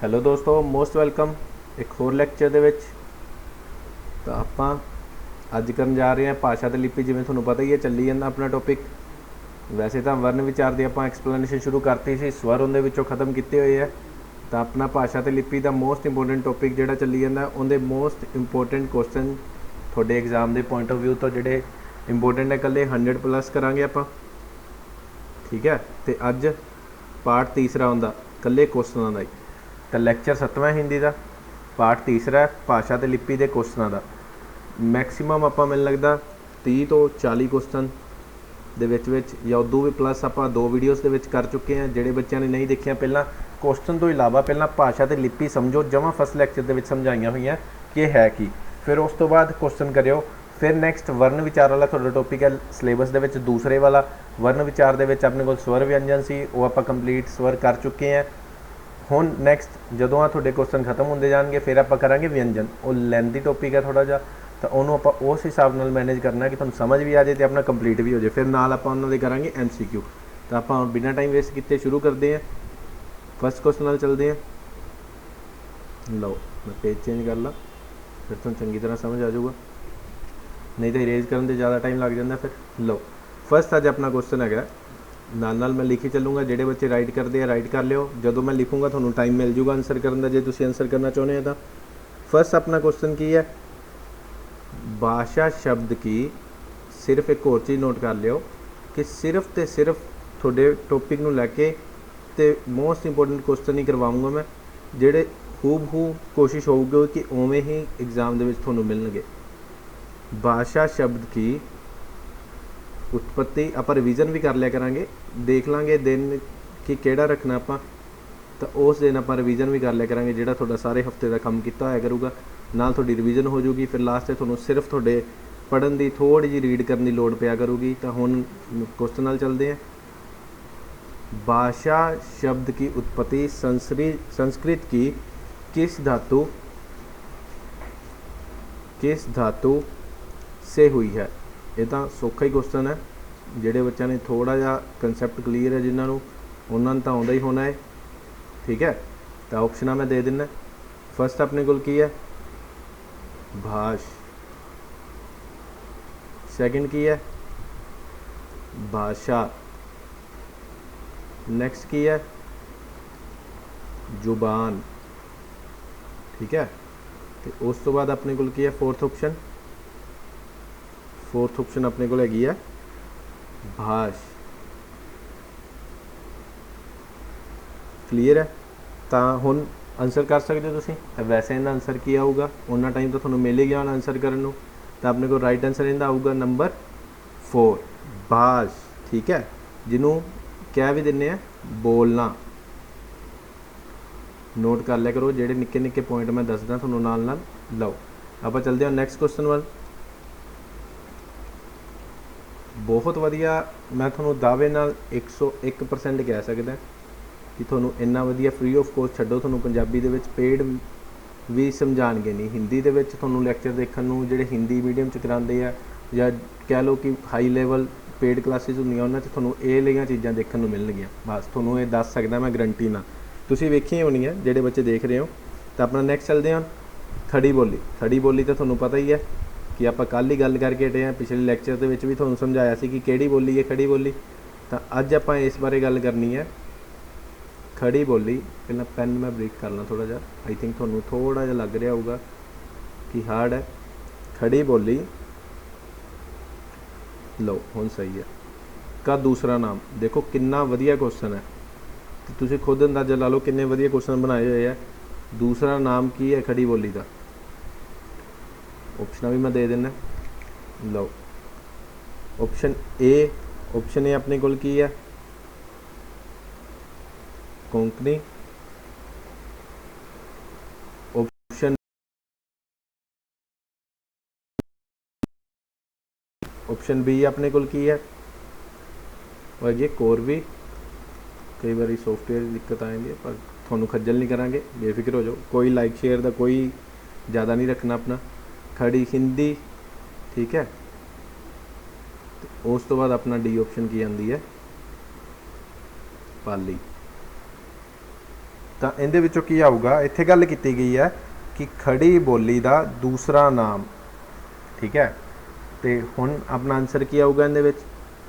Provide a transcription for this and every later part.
Hello ਦੋਸਤੋ, most welcome ਇੱਕ ਹੋਰ ਲੈਕਚਰ ਦੇ ਵਿੱਚ। ਤਾਂ ਆਪਾਂ ਅੱਜ ਕਰਨ ਜਾ ਰਹੇ ਹਾਂ ਭਾਸ਼ਾ ਤੇ ਲਿਪੀ। ਜਿਵੇਂ ਤੁਹਾਨੂੰ ਪਤਾ ਹੀ ਹੈ, ਚੱਲੀ ਜਾਂਦਾ ਆਪਣਾ ਟੌਪਿਕ। ਵੈਸੇ ਤਾਂ ਵਰਨ ਵਿਚਾਰ ਦੀ ਆਪਾਂ ਐਕਸਪਲੇਨੇਸ਼ਨ ਸ਼ੁਰੂ ਕਰਤੀ ਸੀ, ਸਵਰ ਉਹਦੇ ਵਿੱਚੋਂ ਖਤਮ ਕੀਤੇ ਹੋਏ ਹੈ। ਤਾਂ ਆਪਣਾ ਭਾਸ਼ਾ ਤੇ ਲਿਪੀ ਦਾ ਮੋਸਟ ਇੰਪੋਰਟੈਂਟ ਟੌਪਿਕ ਜਿਹੜਾ ਚੱਲੀ ਜਾਂਦਾ, ਉਹਦੇ ਮੋਸਟ ਇੰਪੋਰਟੈਂਟ ਕੁਐਸਚਨ ਤੁਹਾਡੇ ਐਗਜ਼ਾਮ ਦੇ ਪੁਆਇੰਟ ਆਫ ਵਿਊ ਤੋਂ ਜਿਹੜੇ ਇੰਪੋਰਟੈਂਟ ਹੈ, ਇਕੱਲੇ 100+ ਕਰਾਂਗੇ ਆਪਾਂ। ਠੀਕ ਹੈ, ਅਤੇ ਅੱਜ ਪਾਰਟ ਤੀਸਰਾ ਹੁੰਦਾ ਇਕੱਲੇ ਕੁਐਸਚਨਾਂ ਦਾ ਹੀ। ਤਾਂ ਲੈਕਚਰ 7ਵਾਂ ਹਿੰਦੀ ਦਾ, ਪਾਰਟ ਤੀਸਰਾ ਭਾਸ਼ਾ ਅਤੇ ਲਿਪੀ ਦੇ ਕੁਐਸਚਨਾਂ ਦਾ। ਮੈਕਸੀਮਮ ਆਪਾਂ ਮੈਨੂੰ ਲੱਗਦਾ 30 ਤੋਂ 40 ਕੁਐਸਚਨ ਦੇ ਵਿੱਚ ਜਾਂ ਉਦੋਂ ਵੀ ਪਲੱਸ ਆਪਾਂ 2 ਵੀਡੀਓਜ਼ ਦੇ ਵਿੱਚ ਕਰ ਚੁੱਕੇ ਹਾਂ। ਜਿਹੜੇ ਬੱਚਿਆਂ ਨੇ ਨਹੀਂ ਦੇਖਿਆ, ਪਹਿਲਾਂ ਕੁਐਸਚਨ ਤੋਂ ਇਲਾਵਾ ਪਹਿਲਾਂ ਭਾਸ਼ਾ ਅਤੇ ਲਿਪੀ ਸਮਝੋ। ਜਮਾਂ ਫਸਟ ਲੈਕਚਰ ਦੇ ਵਿੱਚ ਸਮਝਾਈਆਂ ਹੋਈਆਂ ਕਿ ਹੈ ਕੀ, ਫਿਰ ਉਸ ਤੋਂ ਬਾਅਦ ਕੁਐਸਚਨ ਕਰਿਓ। ਫਿਰ ਨੈਕਸਟ ਵਰਨ ਵਿਚਾਰ ਵਾਲਾ ਤੁਹਾਡਾ ਟੌਪਿਕ ਹੈ ਸਿਲੇਬਸ ਦੇ ਵਿੱਚ ਦੂਸਰੇ ਵਾਲਾ। ਵਰਨ ਵਿਚਾਰ ਦੇ ਵਿੱਚ ਆਪਣੇ ਕੋਲ ਸਵਰ ਵਿਅੰਜਨ ਸੀ, ਉਹ ਆਪਾਂ ਕੰਪਲੀਟ ਸਵਰ ਕਰ ਚੁੱਕੇ ਹਾਂ। ਹੁਣ ਨੈਕਸਟ ਜਦੋਂ ਤੁਹਾਡੇ ਕੁਐਸਚਨ ਖਤਮ ਹੁੰਦੇ ਜਾਣਗੇ, ਫਿਰ ਆਪਾਂ ਕਰਾਂਗੇ ਵਿਅੰਜਨ। ਉਹ ਲੈਂਦੀ ਟੌਪਿਕ ਹੈ ਥੋੜ੍ਹਾ ਜਿਹਾ, ਤਾਂ ਉਹਨੂੰ ਆਪਾਂ ਉਸ ਹਿਸਾਬ ਨਾਲ ਮੈਨੇਜ ਕਰਨਾ ਕਿ ਤੁਹਾਨੂੰ ਸਮਝ ਵੀ ਆ ਜਾਏ ਅਤੇ ਆਪਣਾ ਕੰਪਲੀਟ ਵੀ ਹੋ ਜਾਏ। ਫਿਰ ਨਾਲ ਆਪਾਂ ਉਹਨਾਂ ਦੇ ਕਰਾਂਗੇ MCQ। ਤਾਂ ਆਪਾਂ ਬਿਨਾਂ ਟਾਈਮ ਵੇਸਟ ਕੀਤੇ ਸ਼ੁਰੂ ਕਰਦੇ ਹਾਂ। ਫਸਟ ਕੁਐਸਚਨ ਨਾਲ ਚੱਲਦੇ ਹਾਂ। ਲਓ, ਮੈਂ ਪੇਜ ਚੇਂਜ ਕਰ ਲਾ, ਫਿਰ ਤੁਹਾਨੂੰ ਚੰਗੀ ਤਰ੍ਹਾਂ ਸਮਝ ਆ ਜਾਊਗਾ। ਨਹੀਂ ਤਾਂ ਇਰੇਜ਼ ਕਰਨ 'ਤੇ ਜ਼ਿਆਦਾ ਟਾਈਮ ਲੱਗ ਜਾਂਦਾ ਫਿਰ। ਲਓ, ਫਸਟ ਅੱਜ ਆਪਣਾ ਕੁਐਸਚਨ ਹੈਗਾ, ਨਾਲ ਮੈਂ ਲਿਖੀ ਚੱਲੂੰਗਾ। ਜਿਹੜੇ ਬੱਚੇ ਰਾਈਟ ਕਰਦੇ ਆ ਰਾਈਟ ਕਰ ਲਿਓ, ਜਦੋਂ ਮੈਂ ਲਿਖੂੰਗਾ ਤੁਹਾਨੂੰ ਟਾਈਮ ਮਿਲ ਜੂਗਾ ਆਨਸਰ ਕਰਨ ਦਾ, ਜੇ ਤੁਸੀਂ ਆਨਸਰ ਕਰਨਾ ਚਾਹੁੰਦੇ ਹੋ ਤਾਂ। ਫਸਟ ਆਪਣਾ ਕੁਐਸਚਨ ਕੀ ਹੈ, भाषा शब्द की, सिर्फ एक और चीज़ नोट कर लियो कि सिर्फ तो सिर्फ थोड़े टॉपिक नूं लैके ते मोस्ट इंपोर्टेंट क्वेश्चन ही करवाऊँगा मैं, जेड़े हूबहू कोशिश होगी कि उवें ही एग्जाम दे विच तुहानूं मिलणगे। भाषा शब्द की उत्पत्ति आप रिविजन भी कर लिया करांगे, देख लांगे दिन कि केड़ा रखना आपां, तो उस दिन आप रिविजन भी कर लिया करांगे। जिहड़ा तुहाडा सारे हफ्ते का काम किया होया करूगा, नाल थोड़ी रिविजन हो जूगी। फिर लास्ट ते तुहानूं सिर्फ थोड़े पढ़न की थोड़ी जी रीड करने की लोड़ पिया करूगी। तो हुण क्वेश्चन नाल चलते हैं। भाषा शब्द की उत्पत्ति संस्कृत की किस धातु से हुई है। ये तो सौखा ही क्वेश्चन है, जिहड़े बच्चों ने थोड़ा जिहा कंसैप्ट क्लीयर है, जिन्होंने उन्होंने तो आउंदा ही होना है। ठीक है, तो ऑप्शन मैं दे दिना। फस्ट अपने कोल की है, भाष। सेकंड की है, भाषा। नेक्स्ट की है, जुबान। ठीक है, तो उस तो बाद अपने कोल की है फोर्थ ऑप्शन। फोर्थ ऑप्शन अपने कोल हैगी है भाष। क्लीयर है, तो हुण आंसर कर सकते हो तुसीं। वैसे इन्ना आंसर की आऊगा, उन्ना टाइम तो तुहानूं मिल ही गया होना आंसर करन नूं। तो अपने को राइट आंसर इहदा आऊगा नंबर 4, भाष। ठीक है, जिन्हों कह भी दिंदे आ बोलना। नोट कर लिया करो, जेडे निक्के निक्के पॉइंट मैं दसदा तुहानूं नाल नाल। लो, आपां चलदे हां नैक्सट क्वेश्चन वाल। बहुत वधिया, मैं तुहानूं दावे नाल 101% कह सकदा कि तुहानूं इन्ना वधिया फ्री ऑफ कॉस्ट छड्डो, तुहानूं पंजाबी दे विच पेड भी समझाणगे नहीं। हिंदी दे विच तुहानूं लैक्चर देखण नूं जिहड़े हिंदी मीडियम च करांदे आ, या कह लो कि हाई लैवल पेड क्लासिस हुंदियां, उन्हां च तुहानूं इह जिहियां चीज़ां देखण नूं मिलणगीਆਂ। बस तुहानूं इह दस सकदा मैं गरंटी नाल, तुसीं वेखी होनी है जिहड़े बच्चे देख रहे हो। तो अपना नैक्सट चलदे हां, खड़ी बोली। खड़ी बोली तो तुहानूं पता ही है कि आपां कल ही गल करके हटे हैं। पिछले लैक्चर दे विच भी तुहानूं समझाया सी कि किहड़ी बोली है खड़ी बोली। तो अज आपां इस बारे गल करनी है, खड़ी बोली। पहला पैन मैं ब्रेक करना थोड़ा जा, आई थिंक तुहानूं थोड़ा जिहा लग रहा होगा कि हार्ड है। खड़ी बोली, लो हुण सही है। का दूसरा नाम, देखो कितना वधिया क्वेश्चन है, तो तुसीं खुद अंदाजा ला लो किन्ने वधिया क्वेश्चन बनाए हुए हैं। दूसरा नाम की है खड़ी बोली का, ऑप्शन भी मैं दे देना। लो, ऑप्शन ए अपने कोल की है कोंकणी। ऑप्शन बी अपने कोल की है और ये कोरवी। कई बार सॉफ्टवेयर की दिक्कत आ जाती है, पर थोनू खज्जल नहीं करांगे, बेफिक्र हो जाओ। कोई लाइक शेयर का कोई ज़्यादा नहीं रखना अपना। खड़ी हिंदी। ठीक है, तो उस तो बाद अपना डी ऑप्शन की आती है पाली। ਤਾਂ ਇਹਦੇ ਵਿੱਚੋਂ ਕੀ ਆਊਗਾ, ਇੱਥੇ ਗੱਲ ਕੀਤੀ ਗਈ ਹੈ ਕਿ ਖੜੀ ਬੋਲੀ ਦਾ ਦੂਸਰਾ ਨਾਮ। ਠੀਕ ਹੈ, ਤੇ ਹੁਣ ਆਪਣਾ ਆਨਸਰ ਕੀ ਆਊਗਾ ਇਹਦੇ ਵਿੱਚ?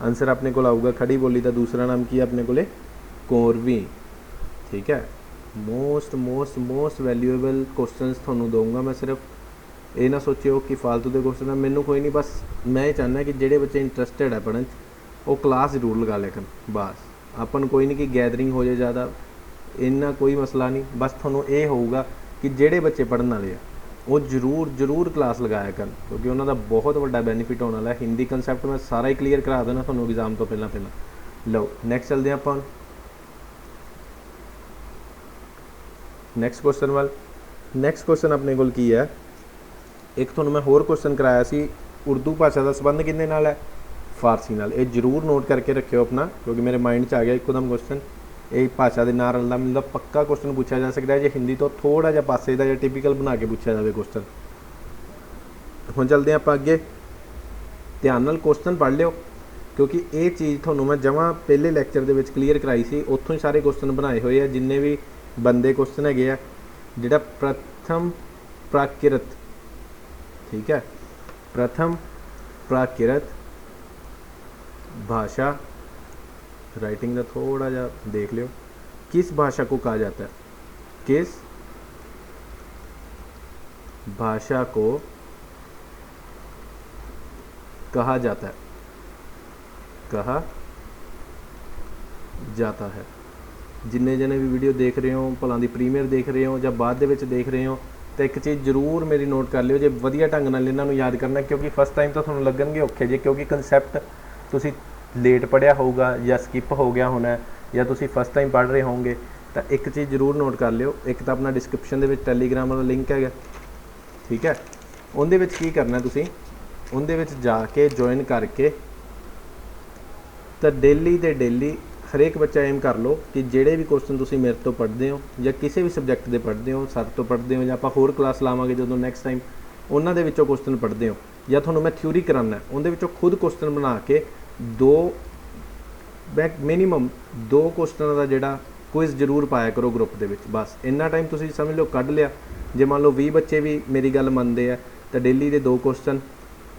ਆਨਸਰ ਆਪਣੇ ਕੋਲ ਆਊਗਾ ਖੜੀ ਬੋਲੀ ਦਾ ਦੂਸਰਾ ਨਾਮ ਕੀ ਹੈ ਆਪਣੇ ਕੋਲੇ? ਕੋਰਵੀ। ਠੀਕ ਹੈ, ਮੋਸਟ ਵੈਲਿਊਏਬਲ ਕੁਐਸਚਨਸ ਤੁਹਾਨੂੰ ਦਊਂਗਾ ਮੈਂ। ਸਿਰਫ ਇਹ ਨਾ ਸੋਚਿਓ ਕਿ ਫालतू ਦੇ ਕੁਐਸਚਨ ਆ, ਮੈਨੂੰ ਕੋਈ ਨਹੀਂ, ਬਸ ਮੈਂ ਇਹ ਚਾਹੁੰਦਾ ਕਿ ਜਿਹੜੇ ਬੱਚੇ ਇੰਟਰਸਟਿਡ ਹੈ ਪੜ੍ਹਨ 'ਚ ਉਹ ਕਲਾਸ ਜ਼ਰੂਰ ਲਗਾ ਲਿਆ ਕਰਨ। ਬਸ ਆਪਾਂ ਨੂੰ ਕੋਈ ਨਹੀਂ ਕਿ ਗੈਦਰਿੰਗ ਹੋ ਜਾਏ ਜ਼ਿਆਦਾ, ਇੰਨਾ ਕੋਈ ਮਸਲਾ ਨਹੀਂ। ਬਸ ਤੁਹਾਨੂੰ ਇਹ ਹੋਊਗਾ ਕਿ ਜਿਹੜੇ ਬੱਚੇ ਪੜ੍ਹਨ ਵਾਲੇ ਆ ਉਹ ਜ਼ਰੂਰ ਕਲਾਸ ਲਗਾਇਆ ਕਰਨ, ਕਿਉਂਕਿ ਉਹਨਾਂ ਦਾ ਬਹੁਤ ਵੱਡਾ ਬੈਨੀਫਿਟ ਹੋਣ ਵਾਲਾ ਹੈ। ਹਿੰਦੀ ਕਨਸੈਪਟ ਮੈਂ ਸਾਰਾ ਹੀ ਕਲੀਅਰ ਕਰਾ ਦੇਣਾ ਤੁਹਾਨੂੰ ਐਗਜ਼ਾਮ ਤੋਂ ਪਹਿਲਾਂ। ਲਓ ਨੈਕਸਟ ਚੱਲਦੇ ਆਪਾਂ ਨੈਕਸਟ ਕੁਐਸਚਨ ਵੱਲ। ਨੈਕਸਟ ਕੁਐਸਚਨ ਆਪਣੇ ਕੋਲ ਕੀ ਹੈ? ਇੱਕ ਤੁਹਾਨੂੰ ਮੈਂ ਹੋਰ ਕੁਐਸਚਨ ਕਰਾਇਆ ਸੀ, ਉਰਦੂ ਭਾਸ਼ਾ ਦਾ ਸੰਬੰਧ ਕਿਹਦੇ ਨਾਲ ਹੈ? ਫਾਰਸੀ ਨਾਲ। ਇਹ ਜ਼ਰੂਰ ਨੋਟ ਕਰਕੇ ਰੱਖਿਓ ਆਪਣਾ, ਕਿਉਂਕਿ ਮੇਰੇ ਮਾਈਂਡ 'ਚ ਆ ਗਿਆ ਇੱਕੋਦਮ ਕੁਐਸਚਨ। ਇਹ ਭਾਸ਼ਾ ਦੇ ਨਾਲ ਰਲਦਾ ਮਿਲਦਾ ਪੱਕਾ ਕੁਐਸਚਨ ਪੁੱਛਿਆ ਜਾ ਸਕਦਾ ਹੈ, ਜੇ ਹਿੰਦੀ ਤੋਂ ਥੋੜ੍ਹਾ ਜਿਹਾ ਪਾਸੇ ਦਾ ਜਾਂ ਟਿਪੀਕਲ ਬਣਾ ਕੇ ਪੁੱਛਿਆ ਜਾਵੇ ਕੁਐਸਚਨ। ਹੁਣ ਚੱਲਦੇ ਆਪਾਂ ਅੱਗੇ, ਧਿਆਨ ਨਾਲ ਕੁਐਸਚਨ ਪੜ੍ਹ ਲਿਓ, ਕਿਉਂਕਿ ਇਹ ਚੀਜ਼ ਤੁਹਾਨੂੰ ਮੈਂ ਜਮਾਂ ਪਹਿਲੇ ਲੈਕਚਰ ਦੇ ਵਿੱਚ ਕਲੀਅਰ ਕਰਾਈ ਸੀ, ਉੱਥੋਂ ਹੀ ਸਾਰੇ ਕੁਐਸਚਨ ਬਣਾਏ ਹੋਏ ਆ ਜਿੰਨੇ ਵੀ ਬੰਦੇ ਕੁਐਸਚਨ ਹੈਗੇ ਆ। ਜਿਹੜਾ ਪ੍ਰਥਮ ਪ੍ਰਾਕਿਰਤ, ਠੀਕ ਹੈ, प्रथम प्राकृत भाषा, राइटिंग का थोड़ा जा देख लियो, किस भाषा को कहा जाता है? किस भाषा को कहा जाता है? कहा जाता है। जिन्ने जने भी वीडियो देख रहे हो, भलां दी प्रीमियर देख रहे हो या बाद दे विच देख रहे हो, तो एक चीज़ जरूर मेरी नोट कर लियो जे वधिया ढंग नाल इन्हां नूं याद करना, क्योंकि फस्ट टाइम तो तुहानूं लगणगे औखे जे, क्योंकि कंसैप्ट तुसीं लेट पढ़िया होगा या स्किप हो गया होना या तुसीं फस्ट टाइम पढ़ रहे होंगे। तो एक चीज़ जरूर नोट कर लियो, एक तो अपना डिस्क्रिप्शन दे विच टैलीग्राम वाला लिंक है, ठीक है, उहदे विच की करना तुसीं उहदे विच जाके ज्वाइन करके तो डेली दे डेली हरेक बच्चा एम कर लो कि जेड़े भी क्वेश्चन तुसीं मेरे तो पढ़ते हो या किसी भी सबजैक्ट के पढ़ते हो, सर तो पढ़ते हो या आप होर क्लास लावांगे जो नैक्सट टाइम उन्हां दे विचों क्वेश्चन पढ़ते हो या तुहानूं मैं थ्योरी कराना, उहदे विचों खुद क्वेश्चन बना के मिनीमम दो क्वेश्चन का जिहड़ा क्विज जरूर पाया करो ग्रुप दे विच। बस इन्ना टाइम तुसीं समझ लो कढ़ लिया। जे मान लो 20 बच्चे भी मेरी गल मनते हैं तो डेली के 2 क्वेश्चन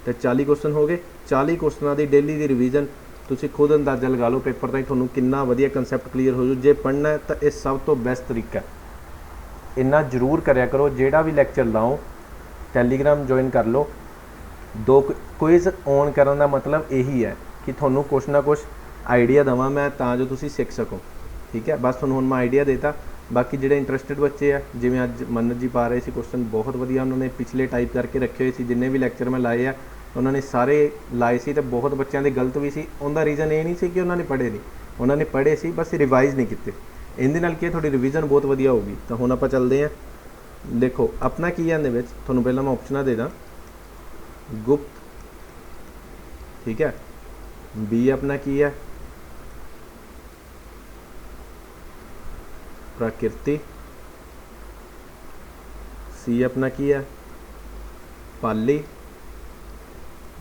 तो 40 क्वेश्चन हो गए। 40 क्वेश्चनों की डेली की रिवीजन तुसीं खुद अंदाज़ा लगा लो पेपर ताईं तुहानूं कितना वधिया कंसैप्ट क्लीयर हो जाऊ। जे पढ़ना है तो यह सब तो बेस्ट तरीका है, इन्ना जरूर करया करो। जेड़ा भी लैक्चर लाओ टैलीग्राम ज्वाइन कर लो। 2 क्विज ऑन करने का मतलब यही है कि तुहानूं कुछ ना कुछ आइडिया देवां मैं तां जो तुसीं सीख सको, ठीक है। बस तुहानूं हुण मैं आइडिया देता। बाकी जिहड़े इंटरस्टिड बच्चे है, जिवें अज मन्नत जी पा रहे सी क्वेश्चन बहुत वधिया, उन्होंने पिछले टाइप करके रखे हुए सी, जिन्ने भी लैक्चर मैं लाए आ उन्होंने सारे लाए सी तो बहुत बच्चों के गलत भी सी। उनका रीज़न ये नहीं सी कि उन्होंने पढ़े नहीं, उन्होंने पढ़े सी बस रिवाइज़ नहीं किए। इहदे नाल की थोड़ी रिवीजन बहुत वधिया होगी। तो हुण आपां चलदे हैं, देखो अपना की है इहदे विच, तुहानूं पहलां मैं ऑप्शनां दे दां। गुप्त, ठीक है, बी अपना की है प्रकृति, सी अपना की है पाली,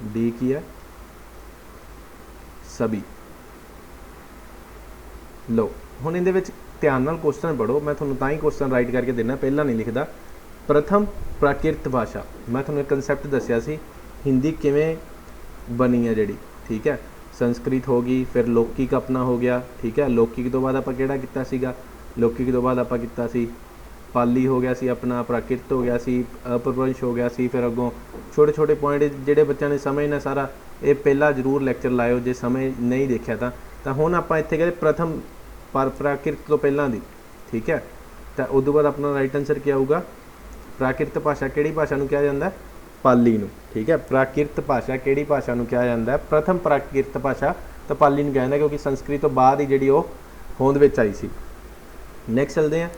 डी की है सभी। लो हुण इहदे विच ध्यान नाल क्वेश्चन पढ़ो, मैं तुहानूं तां ही क्वेश्चन राइट करके देना, पहला नहीं लिखदा। प्रथम प्राकृत भाषा, मैं तुहानूं एक कंसैप्ट दस्सिया सी हिंदी किवें बनी है जिहड़ी, ठीक है। संस्कृत होगी, फिर लौकिक अपना हो गया, ठीक है। लौकिक तो बाद आपां किहड़ा कीता सीगा, लौकिक तो बाद आपां कीता सी पाली हो गया सी, अपना प्राकृत हो गया सी, अपभ्रंश हो गया सी। फिर अगों छोटे छोटे पॉइंट जिहड़े बच्चों ने समझना सारा, ये पहला जरूर लैक्चर लाओ जे समझ नहीं देखा तो हुण आपां इत्थे कहते प्रथम प्राकृत तो पहलां दी, ठीक है। तो उदों बाद अपना राइट आंसर क्या आऊगा, प्राकृत भाषा किहड़ी भाषा नूं कहा जांदा है, पाली नूं, ठीक है। प्राकृत भाषा किहड़ी भाषा नूं कहा जांदा है, प्रथम प्राकृत भाषा तो पाली नूं कहा जांदा, क्योंकि संस्कृत तो बाद ही जिहड़ी ओह होंद विच आई सी। नैक्सट चलते हैं,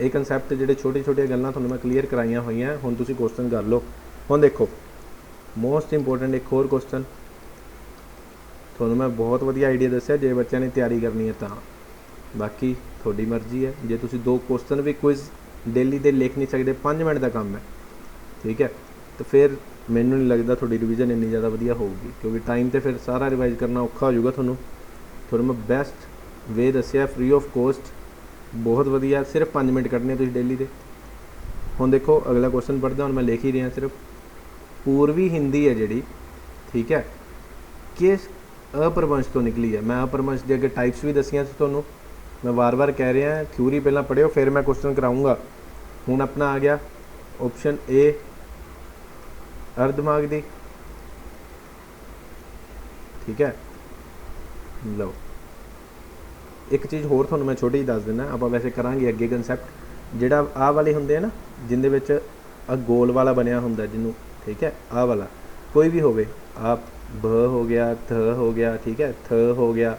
ये कंसैप्ट जिहड़े छोटे छोटे गल्लां तुहानूं मैं क्लीयर कराइयां होईयां, हुण तुसीं क्वेश्चन कर लो। हुण देखो मोस्ट इंपोर्टेंट एक होर क्वेश्चन तुहानूं मैं बहुत वधिया आइडिया दस्सिया, जे बच्चों ने तैयारी करनी है तां, बाकी तुहाडी मर्जी है। जे तुसीं 2 क्वेश्चन भी क्विज डेली दे लिख नहीं सकते, 5 मिनट का काम है, ठीक है, तो फिर मैनूं नहीं लगदा तुहाडी रिवीजन इन्नी ज़्यादा वधिया होगी, क्योंकि टाइम तो फिर सारा रिवाइज करना औखा हो जाऊगा। तुहानूं मैं बेस्ट वे दस्सिया फ्री ऑफ कॉस्ट बहुत वधिया, सिर्फ 5 मिनट कड्ढने तुसीं डेली दे। हुण देखो अगला क्वेश्चन पढ़दा, हुण मैं लिख ही रहा सिर्फ। पूर्वी हिंदी है जिहड़ी, ठीक है, किस अपरवंश तो निकली है। मैं अपरवंश के अगे टाइप्स भी दसियां सी तुहानूं, मैं बार बार कह रहा थ्योरी पहलां पढ़िओ फिर मैं क्वेश्चन कराऊँगा। हुण अपना आ गया ऑप्शन ए अर्धमागधी, ठीक है। लो एक चीज़ होर तुहानूं मैं छोटी जी दस दिना, आपां वैसे करांगे अगे कंसैप्ट। जिहड़ा आह वाले हुंदे आ ना, जिंदे विच आ गोल वाला बनिया हुंदा जिन्नू, ठीक है, आह वाला कोई भी होवे, आ भ हो गया, थ हो गया, ठीक है, थ हो गया,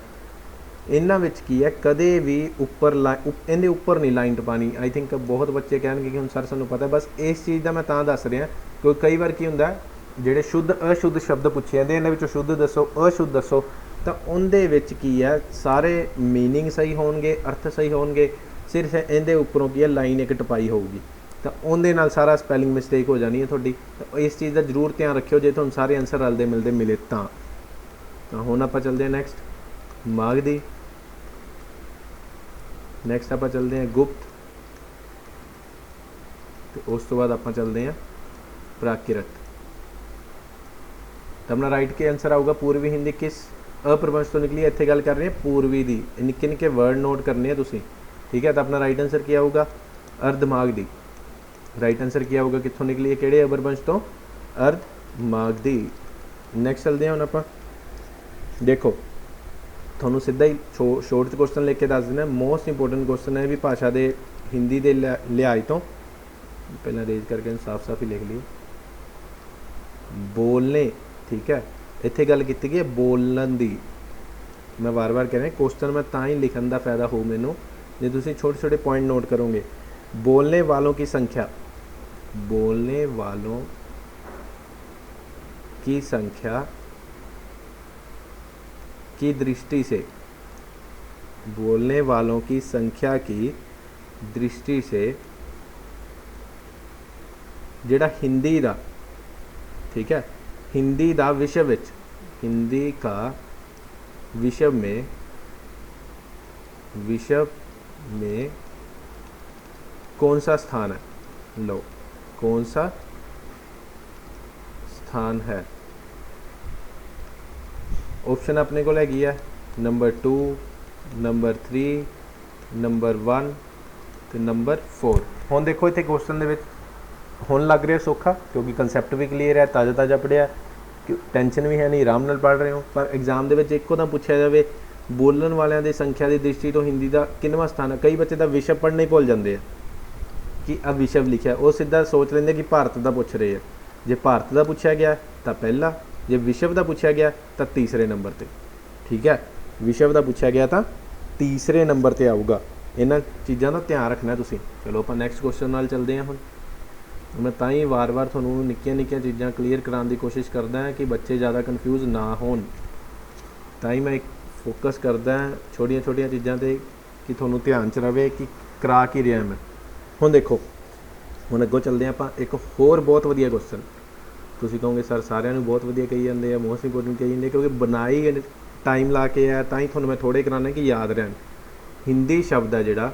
इन्हां विच की है कदे भी उपर इहदे उपर नहीं लाइन टपानी। आई थिंक बहुत बच्चे कहणगे कि हुण सर सानूं पता, बस इस चीज़ का मैं तां दस रहा क्योंकि कई बार की हुंदा जिहड़े शुद्ध अशुद्ध शब्द पुछे जांदे, इन्हां विचों शुद्ध दसो अशुद्ध दसो, तो उनदे विच की है सारे मीनिंग सही होणगे, अर्थ सही होणगे, सिर्फ इहदे उपरों की है लाइन एक टपाई होऊगी, तो उहदे नाल सारा स्पैलिंग मिसटेक हो जानी है तुहाडी। तो इस चीज़ का जरूर ध्यान रखियो जे तुहानूं सारे आंसर रलदे मिलदे मिले तां। हुण आपां चलदे हां नैक्सट मागधी, नैक्सट आप चलते हैं गुप्त, तो उस तो बाद आप चलते हैं प्राकृत। तो अपना राइट के आंसर आऊगा पूर्वी हिंदी किस अपरवंश तो निकली है। इत्थे गल कर रहे हैं पूर्वी दी, निक्के निक्के वर्ड नोट करने हैं तुसीं, ठीक है। तो अपना राइट आंसर क्या आऊगा अर्धमागधी। राइट आंसर क्या आऊगा कित्थों निकली है, किहड़े अपरवंश तो, अर्धमागधी। नैक्सट चलते हैं हुण आपां, देखो थोनों सीधा ही शॉर्ट क्वेश्चन लिख के दस देना, मोस्ट इंपोर्टेंट क्वेश्चन है भी भाषा के हिंदी के लिहाज तो। पहला रेज करके साफ साफ ही लिख लिए बोलने, ठीक है। इत्थे गल की गई है बोलन दी, मैं बार बार कह रहा क्वेश्चन मैं तां ही लिखन का फायदा हो मैनू जे तुसीं छोटे छोटे पॉइंट नोट करोगे। बोलने वालों की संख्या, बोलने वालों की संख्या की दृष्टि से, बोलने वालों की संख्या की दृष्टि से जिहड़ा हिंदी दा, ठीक है, हिंदी दा विश्व विच, हिंदी का विश्व में कौन सा स्थान है। लो कौन सा स्थान है। ऑप्शन अपने को हैगी है नंबर 2, नंबर 3, नंबर 1 तो नंबर 4। हुण देखो इत्थे क्वेश्चन दे विच हुण लग रहा सौखा क्योंकि कंसैप्ट भी क्लीयर है, ताज़ा ताज़ा पढ़िया, टेंशन भी है नहीं, आराम नाल पढ़ रहे हो। पर एग्जाम दे विच इक्को तां पुछया जाए बोलण वालियां दी संख्या की दृष्टि तो हिंदी का किनवां स्थान है। कई बच्चे तो विश्व पढ़ना ही भुल जाते हैं कि आ विश्व लिखा, वो सीधा सोच लेंगे कि भारत का पुछ रहे हैं। जे भारत का पूछा गया तो पहला, जे विश्व का पूछा गया तो तीसरे नंबर पर, ठीक है। विश्व का पूछा गया तो तीसरे नंबर पर आऊगा। इन्हां चीज़ों का ध्यान रखना तुसीं। चलो आप नैक्सट क्वेश्चन नाल चलते हैं। हुण मैं तां ही वार वार तुहानूं निक्कियां निक्कियां चीज़ां क्लीयर कराने की कोशिश करदा हां कि बच्चे ज़्यादा कन्फ्यूज़ ना होण। तां ही मैं एक फोकस करदा हां छोटियां छोटियां चीज़ां ते कि तुहानूं ध्यान च रहे कि करा की रहा मैं। हुण देखो हुण अग्गों चलते हैं आपां एक होर बहुत वधिया क्वेश्चन। तुसीं कहोगे सर सारिਆਂ ਨੂੰ बहुत वधिया कही जाते हैं, मोस्ट इंपोर्टेंट कही जाते क्योंकि बनाई टाइम ला के है, तां ही तुहानूं मैं थोड़े कराना कि याद रहन। हिंदी शब्द है जिहड़ा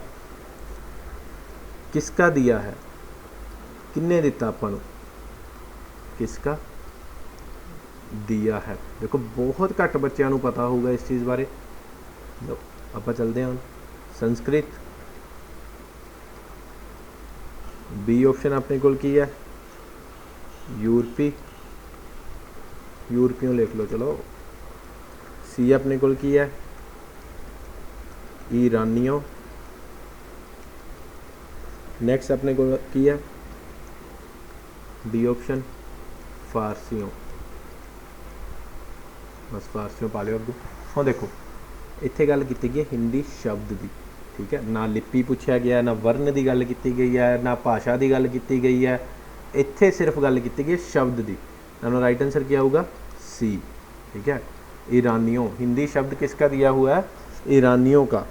किसका दिया है, किन्ने दिता आपां नूं, किसका दिया है। देखो बहुत घट बच्चों को पता होगा इस चीज़ बारे। आप चलते हैं संस्कृत। बी ऑप्शन अपने को की है यूरोपी, यूरोपियों लिख लो चलो। सी अपने को की है ईरानियों। नेक्स्ट अपने को की है डी ऑप्शन फारसियों। बस फारसियों पा लियो अगू। हाँ देखो इत्थे गल की गई हिंदी शब्द की, ठीक है। ना लिपि पूछा गया, ना वर्ण की गल की गई है, ना भाषा की गल की गई है। इत्थे सिर्फ गल की गई शब्द की। ना राइट आंसर क्या होगा सी, ठीक है। ईरानियों, हिंदी शब्द किसका दिया हुआ है, ईरानियों का।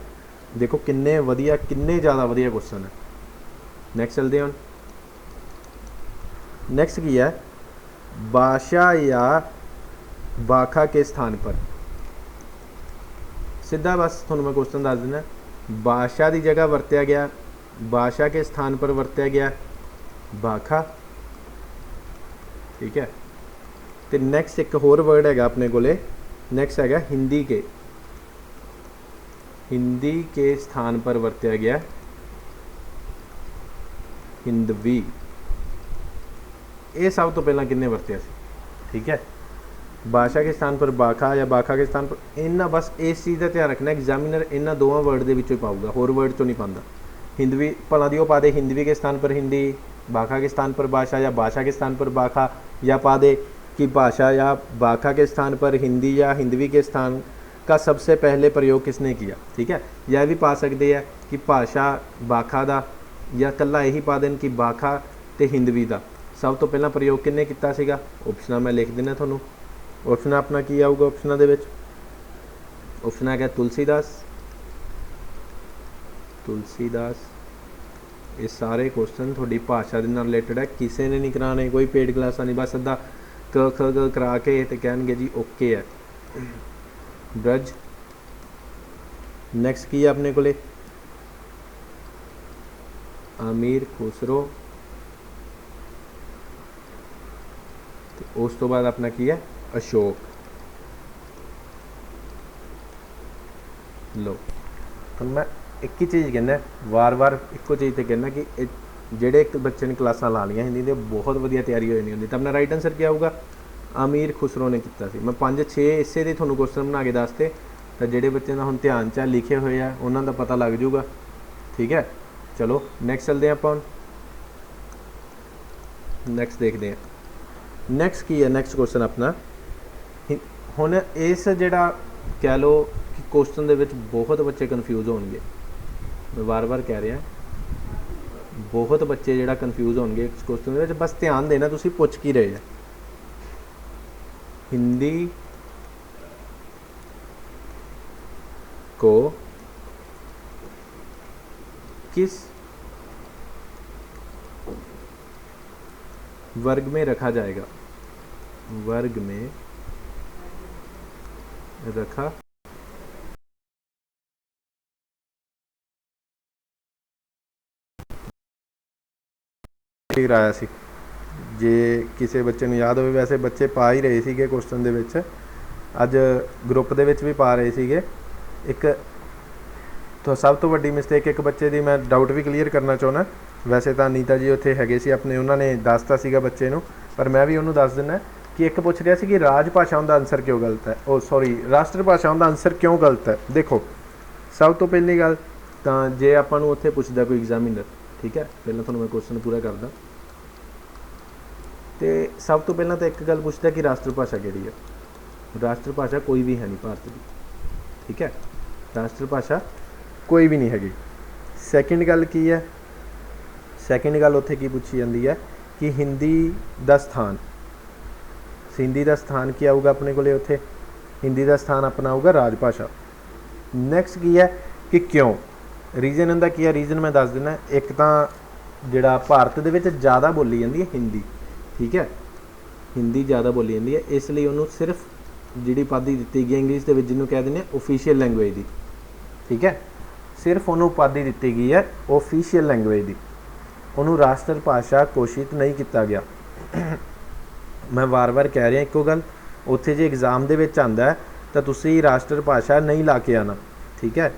देखो किन्ने वधिया, किन्ने ज़्यादा वधिया क्वेश्चन है। नेक्स्ट चलते हैं। नेक्स्ट की है भाषा या भाखा के स्थान पर। सीधा बस थोड़ा मैं क्वेश्चन दस देना, भाषा की जगह वरत्या गया, भाषा के स्थान पर वरत्या गया भाखा। ठीक है। तो नैक्सट एक होर वर्ड है अपने को, नैक्सट है हिंदी के, हिंदी के स्थान पर वरत्या गया हिंदवी। ये सब तो पहला किन्ने वरत्या सी। ठीक है। भाषा के स्थान पर बाखा या बाखा के स्थान पर, इन्ना बस इस चीज़ का ध्यान रखना, एग्जामिनर इन्होंने दोवां वर्ड के विचों ही पाऊगा, होर वर्ड चो नहीं पाता। हिंदवी भला दी पा दे हिंदवी के स्थान पर हिंदी, बाखा के स्थान पर भाषा, या भाषा के स्थान पर बाखा, या पा दे कि भाषा या बाखा के स्थान पर हिंदी या हिंदवी के स्थान का सबसे पहले प्रयोग किसने किया। ठीक है। यह भी पा सकते हैं कि भाषा बाखा दा, या कला यही पा दें कि बाखा ते हिंदवी का सब तो पहला प्रयोग किन्ने किया सीगा। ऑप्शन मैं लिख देना थोनों। ऑप्शन अपना की आऊगा, ऑप्शन दे विच ऑप्शन है तुलसीदास, तुलसीदास। ये सारे क्वेश्चन थोड़ी भाषा के नाल रिलेटेड है, किसी ने नहीं कराने, कोई पेड क्लासा नहीं, बस अद्धा क ख ग करा के तो कह जी ओके है। ब्रज। नैक्सट की है अपने को अमीर खुसरो, तो उस तो बाद अपना की है अशोक। लो तो मैं एक ही चीज़ कहना, वार वार एको चीज़ तो कहना कि जेडे एक बच्चे ने क्लासा ला लिया हिंदी दे बहुत वधिया तैयारी हो नहीं होंगी। तो अपना राइट आंसर क्या होगा, अमीर खुसरो ने किया सी। मैं 5-6 इसे दे थोनों क्वेश्चन बना के दसते, तो जेडे बच्चे का हुण ध्यान च लिखे हुए हैं उन्होंने का पता लग जूगा। ठीक है। चलो नैक्सट चलते हैं आप, नैक्सट देखते हैं। नैक्सट की है, नैक्सट क्वेश्चन अपना हुण इस जिहड़ा कह लो कि क्वेश्चन दे विच बहुत बच्चे कन्फ्यूज होणगे। मैं बार बार कह रहा बहुत बच्चे जिहड़ा कन्फ्यूज होणगे इस क्वेश्चन दे विच, बस ध्यान देना तुसीं पुछ की रहे हैं। हिंदी को किस वर्ग में रखा जाएगा, वर्ग में रखा कराया सी। जे किसी बच्चे नूं याद हो, वैसे बच्चे पा ही रहे थे क्वेश्चन दे विच, अज ग्रुप दे विच भी पा रहे थे। एक तो सब तो वड्डी मिसटेक एक बच्चे की मैं डाउट भी क्लीयर करना चाहना। वैसे तो नीता जी उत्थे हैगे सी अपने, उन्होंने दसता सीगा बच्चे नूं, पर मैं भी उन्होंने दस दिना कि एक पूछ रहा सी कि राज भाषाओं का आंसर क्यों गलत है, ओ सॉरी राष्ट्र भाषाओं का आंसर क्यों गलत है। देखो सब तो पहली गल तो जे आपां नूं उत्थे पुछदा कोई एग्जामिनर, ठीक है, पहले तुहानूं मैं क्वेश्चन पूरा करदा, तो सब तो पहला तो एक गल पुछदा कि राष्ट्रभाषा किहड़ी है। राष्ट्रभाषा कोई भी है नहीं भारत की। ठीक है। राष्ट्रभाषा कोई भी नहीं हैगी। सैकेंड गल की है, सैकेंड गल उत्थे की पूछी जाती है कि हिंदी का स्थान, हिंदी का स्थान की आऊगा अपने को उत्थे, हिंदी का स्थान अपना आऊगा राजभाषा। नैक्सट की है कि क्यों, रीजन इनका की है, रीजन मैं दस देना। एक तो जिहड़ा भारत दे विच ज़्यादा बोली जाती है हिंदी, ठीक है, हिंदी ज़्यादा बोली जाती है, इसलिए उन्होंने सिर्फ जी उपाधि दी गई इंग्लिश के जिन्होंने कह दें ऑफिशियल लैंगुएज की। ठीक है। सिर्फ उन्होंने उपाधि दी गई है ऑफिशियल लैंगुएज की, उन्होंने राष्ट्र भाषा घोषित नहीं किया गया। मैं बार बार कह रहा एको गल, उत्थे जे एग्जाम दे विच आंदा है तो तुसी राष्ट्र भाषा नहीं ला के आना। ठीक है।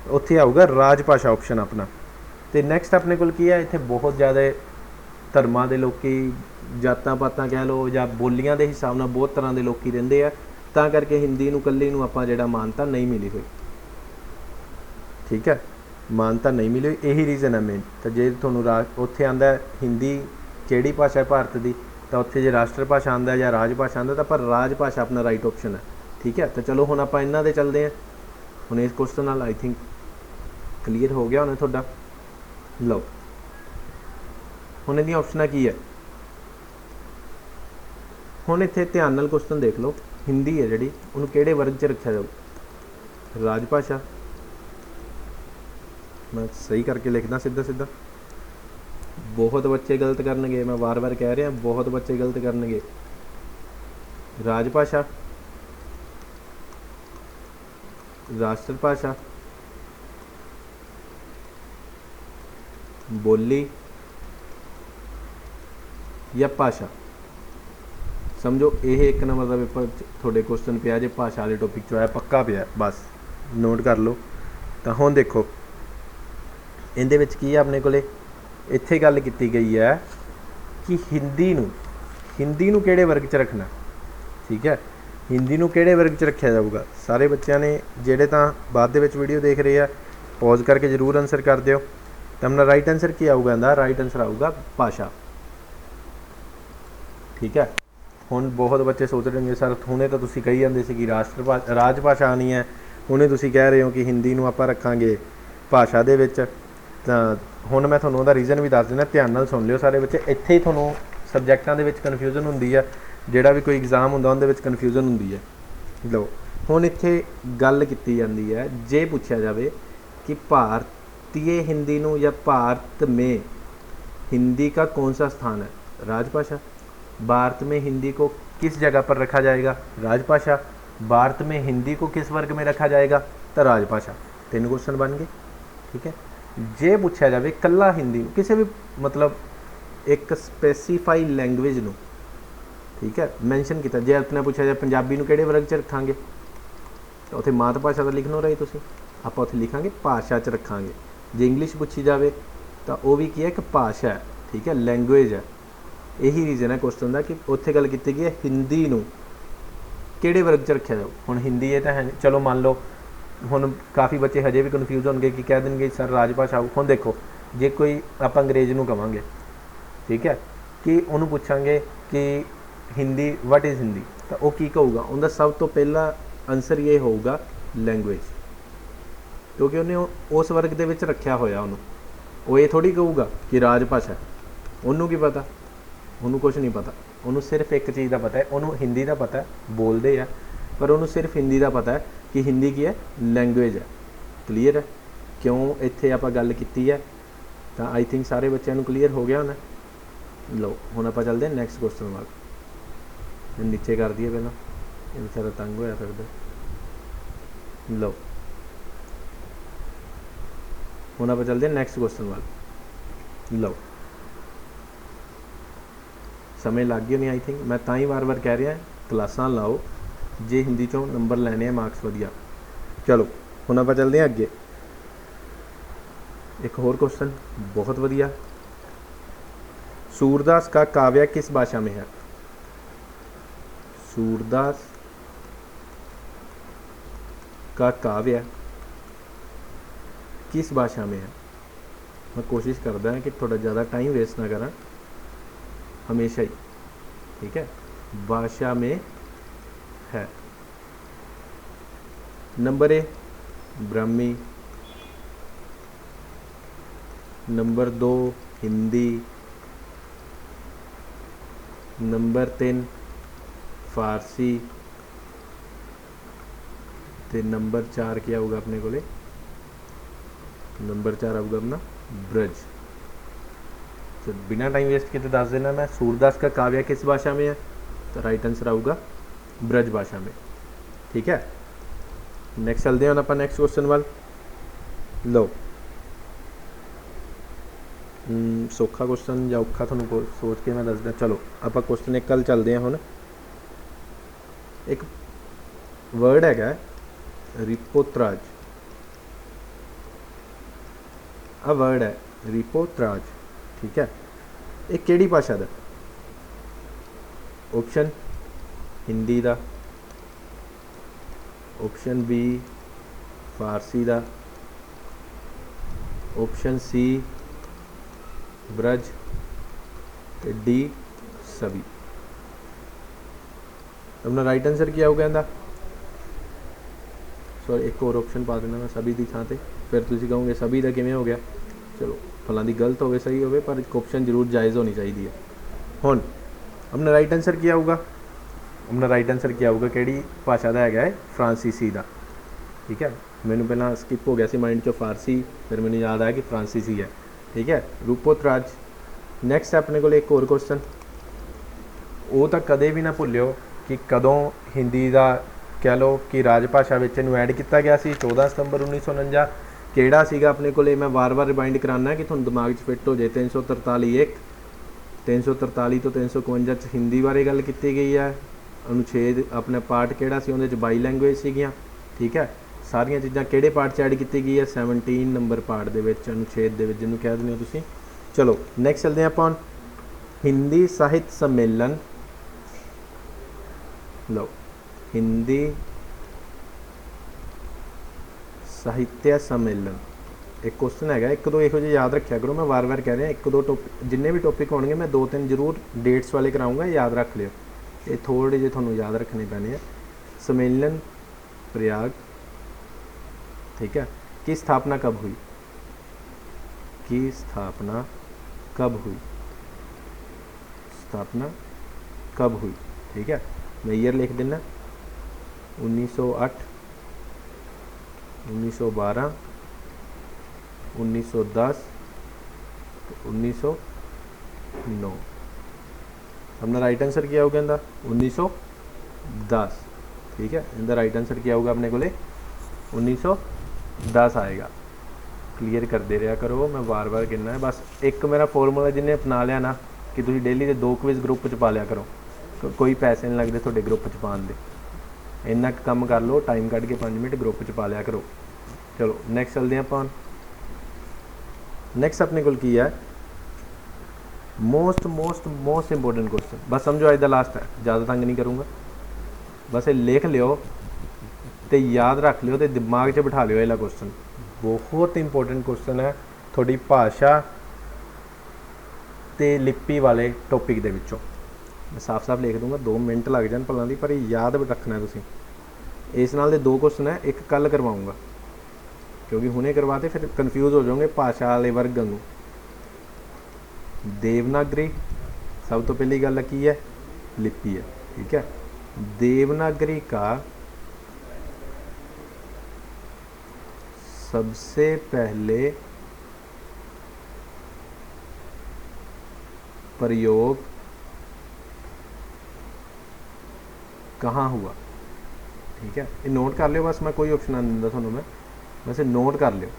उत्थे आऊगा राजभाषा ऑप्शन अपना। तो नैक्सट अपने को की है, इत्थे बहुत ज़्यादा धर्मां दे लोकी, जातां पातां कह लो या बोलियां के हिसाब नाल बहुत तरह के लोग रहिंदे आ, तां करके हिंदी नूं कल्ली नूं आपां जिहड़ा मानता नहीं मिली हुई। ठीक है। मानता नहीं मिली, यही रीजन है मेन। तो जे तुहानूं उत्थे आंदा हिंदी किहड़ी भाषा है भारत की, तो उत्थे जे राष्ट्र भाषा आंदा या राजभाषा आंदा, तो पर राजभाषा अपना राइट ऑप्शन है। ठीक है। तो चलो हुण आपां इन्हां दे चलदे हैं। हुण इस क्वेश्चन नाल आई थिंक क्लीयर हो गया होना तुहाडा। लो हुण इहदियां ऑप्शनां की है, हुण इत्थे ध्यान नाल क्वेश्चन देख लो, हिंदी है जिहड़ी उहनूं किहड़े वर्ग च रखिया जाऊ, राजभाषा। मैं सही करके लिखदा सीधा सीधा, बहुत बच्चे गलत करनगे, मैं बार बार कह रहा बहुत बच्चे गलत करनगे। राजभाषा, राष्ट्रभाषा बोली या भाषा। समझो ये एक नंबर का पेपर थोड़े क्वेश्चन पिया जे भाषा वाले टॉपिक चो आया, पक्का पिया, बस नोट कर लो। तो हुण देखो इहदे विच की है अपने कोले, इत्थे गल कीती गई है कि हिंदी नूं किहड़े वर्ग च रखना। ठीक है, हिंदी नूं किहड़े वर्ग च रखिया जाऊगा। सारे बच्चों ने जिहड़े तां बाद दे विच वीडियो देख रहे हैं पॉज करके जरूर आंसर कर दिओ। तो अपना राइट आंसर की आऊगा, इहदा राइट आंसर आऊगा भाषा। ठीक है, हुण बहुत बच्चे सोच रहे होंगे सर हुणे तो तुसीं कही जांदे सी कि राजभाषा आनी है, हुणे तुसीं कह रहे हो कि हिंदी नूं आपां रखांगे भाषा दे विच। ਤਾਂ ਹੁਣ ਮੈਂ ਤੁਹਾਨੂੰ ਉਹਦਾ ਰੀਜ਼ਨ ਵੀ ਦੱਸ ਦਿੰਦਾ, ਧਿਆਨ ਨਾਲ ਸੁਣ ਲਿਓ ਸਾਰੇ ਬੱਚੇ। ਇੱਥੇ ਹੀ ਤੁਹਾਨੂੰ ਸਬਜੈਕਟਾਂ ਦੇ ਵਿੱਚ ਕਨਫਿਊਜ਼ਨ ਹੁੰਦੀ ਹੈ, ਜਿਹੜਾ ਵੀ ਕੋਈ ਐਗਜ਼ਾਮ ਹੁੰਦਾ ਉਹਦੇ ਵਿੱਚ ਕਨਫਿਊਜ਼ਨ ਹੁੰਦੀ ਹੈ। ਲਓ ਹੁਣ ਇੱਥੇ ਗੱਲ ਕੀਤੀ ਜਾਂਦੀ ਹੈ, ਜੇ ਪੁੱਛਿਆ ਜਾਵੇ ਕਿ ਭਾਰतीय हिंदी ਨੂੰ ਜਾਂ भारत में हिंदी का कौन सा स्थान है, राजभाषा। भारत में हिंदी को किस जगह पर रखा जाएगा, राजभाषा। भारत में हिंदी को किस वर्ग में रखा जाएगा, तो राजभाषा। 3 क्वेश्चन बन गए। ठीक है, जे पूछा जाए कला हिंदी किसी भी मतलब एक स्पेसीफाई लैंगुएज नूं, ठीक है, मैंशन किया। जे अपने पूछा जाए पंजाबी नूं किहड़े वर्ग च रखांगे, तो उत्थे मात भाषा का लिखना रही तुसीं, आपां उत्थे लिखांगे भाषा च रखांगे। जे इंग्लिश पूछी जाए तो वह भी की है, एक भाषा है। ठीक है, लैंगुएज है। यही रीजन है क्वेश्चन का कि उत्थे गल की गई है हिंदी नूं किहड़े वर्ग च रखिया जाओ। हुण हिंदी ये तो है नहीं, चलो मान लो हुण काफ़ी बच्चे हजे भी कन्फ्यूज होंगे कि कह देंगे सर राजभाषा। हुण देखो जे कोई आप अंग्रेज़ नूं कहांगे, ठीक है, कि उन्होंने पूछांगे कि हिंदी वट इज़ हिंदी, तो वह की कहूगा, उनका सब तो पहला आंसर ये होगा लैंगुएज, क्योंकि उन्हें उस वर्ग दे विच रखिया होया। वो ये थोड़ी कहूगा कि राजभाषा। उन्होंने की पता, उन्होंने कुछ नहीं पता, उन्होंने सिर्फ एक चीज़ का पता है, उन्होंने हिंदी का पता है, बोलते हैं, पर उन्होंने सिर्फ हिंदी का पता है कि हिंदी की है, लैंगुएज है। क्लीयर है क्यों इत्थे आप गल की है, तो आई थिंक सारे बच्चों को क्लीयर हो गया होना। लो हुण आप चलते हैं नैक्सट क्वेश्चन वाल। नीचे कर दिए पहला, ये बेचारा तंग होया फिरदा। लो हुण आप चलते हैं नैक्सट क्वेश्चन वाल। लो समय लग गए नहीं आई थिंक, मैं तां ही बार बार कह रहा क्लासां लाओ जे हिंदी चों नंबर लैने हैं, मार्क्स वधिया। चलो हुण आप चलते हैं अगे। एक होर क्वेश्चन बहुत वधिया, सूरदास का काव्य किस भाषा में है। सूरदास का काव्य किस भाषा में है। मैं कोशिश करता है कि थोड़ा ज़्यादा टाइम वेस्ट ना करा हमेशा ही। ठीक है, भाषा में है। Number A Brahmi, number 2 Hindi, number 3 फारसी, तो नंबर 4 क्या होगा अपने को, नंबर 4 आऊगा अपना ब्रज। तो बिना टाइम वेस्ट किए दस देना मैं, सूरदास का काव्य किस भाषा में है, तो राइट आंसर आऊगा ब्रज भाषा में। ठीक है, नैक्सट चलते हैं आप नैक्सट क्वेश्चन वाल। लो सौखा क्वेश्चन या औखा थोड़ा सोच के मैं दसदा। चलो आप क्वेश्चन एक कल चलते हैं। हुण एक वर्ड है रिपोत्राज, आ वर्ड है रिपोत्राज। ठीक है, ये केड़ी भाषा दा, ऑप्शन हिंदी दा, ऑप्शन बी फारसी दा, ऑप्शन सी ब्रज, डी सभी। अपना राइट आंसर क्या होगा इहदा, सॉरी एक और ऑप्शन पा देना मैं सभी की थां ते, फिर तुसीं कहोगे सभी का किवें हो गया। चलो फलां दी गलत होवे सही होवे, पर एक ऑप्शन जरूर जायज़ होनी चाहिए है। हुण अपना राइट आंसर क्या होगा, अपना राइट आंसर क्या होगा, किहड़ी भाषा का है, फ्रांसीसी का। ठीक है, मैनू पहला स्किप हो गया सी माइंड चो फारसी, फिर मैंने याद आया कि फ्रांसीसी है। ठीक है, रूपोतराज। नैक्सट अपने को एक और क्वेश्चन, वो तो कदे भी ना भुल्यो कि कदों हिंदी का कह लो कि राजभाषा में इनू ऐड किया गया सी, 14 सितंबर 1949, ਕਿਹੜਾ ਸੀਗਾ ਆਪਣੇ ਕੋਲੇ, ਮੈਂ ਵਾਰ-ਵਾਰ ਰਿਮਾਈਂਡ ਕਰਾਨਾ ਕਿ ਤੁਹਾਨੂੰ ਦਿਮਾਗ 'ਚ ਫਿੱਟ ਹੋ ਜਾਏ। 343 1, 343 ਤੋਂ 351 'ਚ ਹਿੰਦੀ ਬਾਰੇ ਗੱਲ ਕੀਤੀ ਗਈ ਹੈ। ਅਨੁਛੇਦ ਆਪਣਾ ਪਾਰਟ ਕਿਹੜਾ ਸੀ, ਉਹਦੇ 'ਚ 22 ਲੈਂਗੁਏਜ ਸੀਗੀਆਂ। ਠੀਕ ਹੈ, ਸਾਰੀਆਂ ਚੀਜ਼ਾਂ ਕਿਹੜੇ ਪਾਰਟ 'ਚ ਐਡ ਕੀਤੀ ਗਈ ਹੈ, 17 ਨੰਬਰ ਪਾਰਟ ਦੇ ਵਿੱਚ, ਅਨੁਛੇਦ ਦੇ ਵਿੱਚ, ਜਿਹਨੂੰ ਕਹਿ ਦਿੰਦੇ ਹੋ ਤੁਸੀਂ। ਚਲੋ ਨੈਕਸਟ ਚਲਦੇ ਆਪਾਂ ਹੁਣ। ਹਿੰਦੀ ਸਾਹਿਤ ਸੰਮੇਲਨ, ਲਓ ਹਿੰਦੀ ਸਾਹਿਤਿਆ ਸੰਮੇਲਨ ਇੱਕ ਕੁਐਸਚਨ ਹੈਗਾ। ਇੱਕ ਦੋ ਇਹੋ ਜਿਹੇ ਯਾਦ ਰੱਖਿਆ ਕਰੋ, ਮੈਂ ਵਾਰ-ਵਾਰ ਕਹਿ ਰਿਹਾ। ਇੱਕ ਦੋ ਟੋਪਿਕ, ਜਿੰਨੇ ਵੀ ਟੋਪਿਕ ਹੋਣਗੇ ਮੈਂ 2-3 ਜ਼ਰੂਰ ਡੇਟਸ ਵਾਲੇ ਕਰਾਊਂਗਾ, ਯਾਦ ਰੱਖ ਲਿਓ। ਇਹ ਥੋੜ੍ਹੇ ਜਿਹੇ ਤੁਹਾਨੂੰ ਯਾਦ ਰੱਖਣੇ ਪੈਣੇ ਆ। सम्मेलन प्रयाग, ठीक है। की स्थापना कब हुई, की स्थापना कब हुई, स्थापना कब हुई, ठीक है। मैं ईयर लिख देना 1908, 1912, 1910, 1909। अपना राइट आंसर क्या होगा इनका 1910, ठीक है। इनका राइट आंसर क्या होगा अपने को 1910 आएगा। क्लीयर करते रहा करो, मैं बार बार कहना है। बस एक मेरा फॉर्मूला जिन्हें अपना लिया ना कि तुम डेली के 2 क्विज ग्रुप च पा लिया करो, कोई पैसे नहीं लगते थोड़े ग्रुप च पाने दे। इन्ना काम कर लो, टाइम कढ़ के 5 मिनट ग्रुप च पा लिया करो। चलो नैक्सट चलते हैं अपन। नैक्सट अपने को है most most most important question. बस समझो अज का लास्ट है, ज़्यादा तंग नहीं करूँगा। बस ये लिख लियो तो याद रख लियो तो दिमाग 'च बिठा लियो। ये क्वेश्चन बहुत इंपोर्टेंट क्वेश्चन है थोड़ी भाषा ते लिपि वाले टॉपिक दे विचों। मैं साफ साफ लिख दूंगा, 2 मिनट लग जान भला दी, पर याद रखना है तुसीं। इस नाल दे 2 क्वेश्चन है, एक कल करवाऊँगा क्योंकि हुणे करवाते फिर कन्फ्यूज़ हो जाओगे भाषा वाले वर्ग नूं। देवनागरी सब तो पहली गल की है, लिपि है, ठीक है। देवनागरी का सबसे पहले प्रयोग कहाँ हुआ, ठीक है। ये नोट कर लियो, बस मैं कोई ऑप्शन नहीं दिंदा थानू, मैं वैसे नोट कर लियो।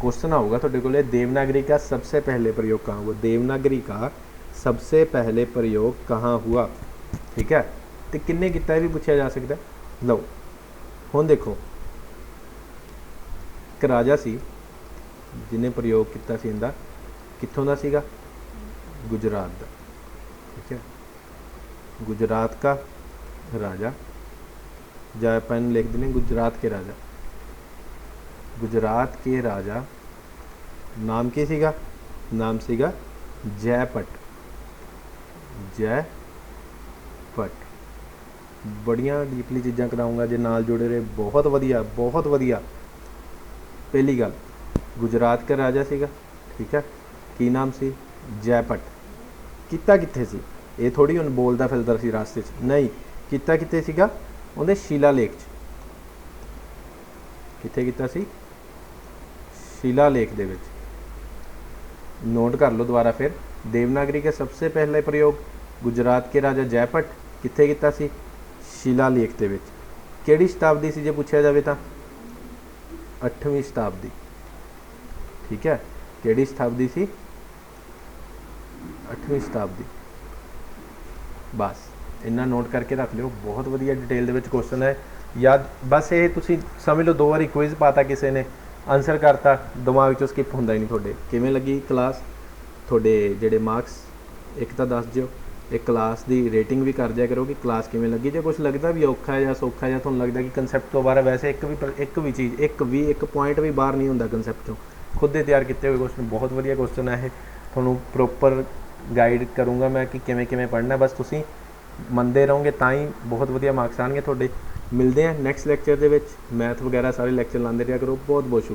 क्वेश्चन आऊगा थोड़े को, देवनागरी का सबसे पहले प्रयोग कहाँ हुआ, देवनागरी का सबसे पहले प्रयोग कहाँ हुआ, ठीक है। तो किन्ने किता भी पूछा जा सकता है। लो हुण देखो, एक राजा सी जिन्हें प्रयोग किया सी इनका, कित्थों दा सीगा, गुजरात दा, ठीक है। गुजरात का राजा, या अपन लिख दें गुजरात के राजा। गुजरात के राजा नाम की सीगा, नाम सीगा जयपट, जयपट। बड़िया डीपली चीज़ां कराऊंगा जे नाल जुड़े रहे, बहुत वधिया बहुत वधिया। पहली गल गुजरात का राजा सीगा, ठीक है। की नाम सी, जयपट। किता कित्थे सी, ये थोड़ी हुण बोलदा फिरदा सी रास्ते च, नहीं। किता कित्थे सीगा, उहदे शिलालेख च। कित्थे कीता सी, शिलालेख दे विच। नोट कर लो दोबारा फिर। देवनागरी का सबसे पहले प्रयोग गुजरात के राजा जयपट, कित्थे कीता सी, शिलालेख दे विच। किहड़ी शताब्दी सी जे पुछया जावे तां 8वीं शताब्दी, ठीक है। किहड़ी शताब्दी सी, 8वीं शताब्दी। बस इन्ना नोट करके रख लियो, बहुत वधिया डिटेल दे विच क्वेश्चन है याद। बस ये तुसीं समझ लो, 2 बारी क्विज पाता किसी ने, आंसर करता, दिमाग चों स्किप हुंदा ही नहीं। थोड़े किवें लगी क्लास, थोड़े जिहड़े मार्क्स एक तो दस दिओ, एक क्लास की रेटिंग भी कर दिया करो कि क्लास किवें लगी। जो कुछ लगता भी औखा है या सौखा है, तुहानूं लगदा कि कंसैप्ट तो बाहर, वैसे एक भी चीज़, एक पॉइंट भी बाहर नहीं होंदा कंसैप्ट चों। खुद दे तैयार किए हुए क्वेश्चन, बहुत वधिया क्वेश्चन है। तुहानूं प्रॉपर गाइड करूँगा मैं कि किवें किवें पढ़ना। बस तुसीं मनते रहोगे तो ही बहुत वधिया मार्क्स आएंगे थोड़े। मिलते हैं नैक्सट लैक्चर के, मैथ वगैरह सारे लैक्चर लाते रहा करो। बहुत बहुत शुक्रिया।